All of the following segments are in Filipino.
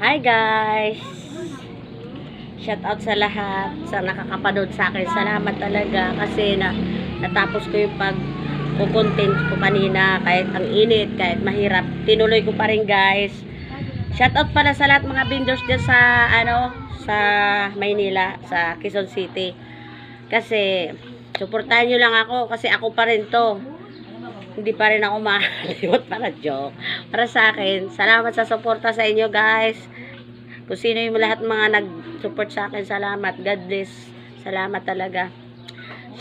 Hi guys! Shout out sa lahat sa nakakapanood sa akin. Salamat talaga kasi natapos ko yung pag-content ko kanina kahit ang init, kahit mahirap. Tinuloy ko pa rin guys. Shout out pala sa lahat mga vendors dyan sa sa Maynila, sa Quezon City. Kasi suportahan nyo lang ako kasi ako pa rin to. Hindi pa rin ako makalimot para joke. Para sa akin, salamat sa suporta sa inyo guys. Kung sino yung lahat mga nag-support sa akin, salamat. God bless. Salamat talaga.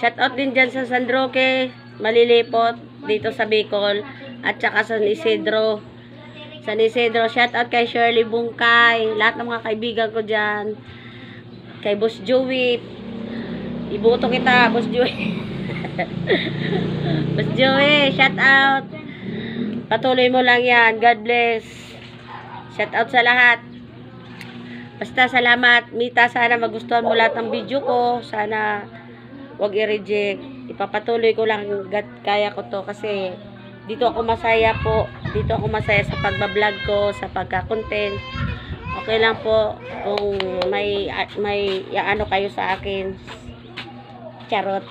Shout out din dyan sa San Roque, Malilipot, dito sa Bicol, at saka sa San Isidro. San Isidro, shout out kay Shirley Bungkay, lahat ng mga kaibigan ko dyan. Kay Boss Joey. Ibuto kita, Boss Joey. Boss Joey, shout out. Patuloy mo lang yan. God bless. Shout out sa lahat. Basta salamat. Mita, sana magustuhan mo lahat ng video ko. Sana wag i-reject. Ipapatuloy ko lang kaya ko to kasi dito ako masaya po. Dito ako masaya sa pagbablog ko, sa pagka-content. Okay lang po kung may ano kayo sa akin. Charot.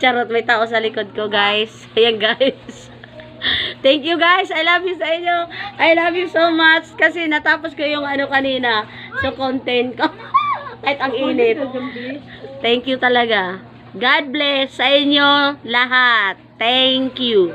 Charot, may tao sa likod ko, guys. Ayan, guys. Thank you, guys. I love you sa inyo. I love you so much. Kasi natapos ko yung kanina. So, content ko. Kahit ang init. Thank you talaga. God bless sa inyo lahat. Thank you.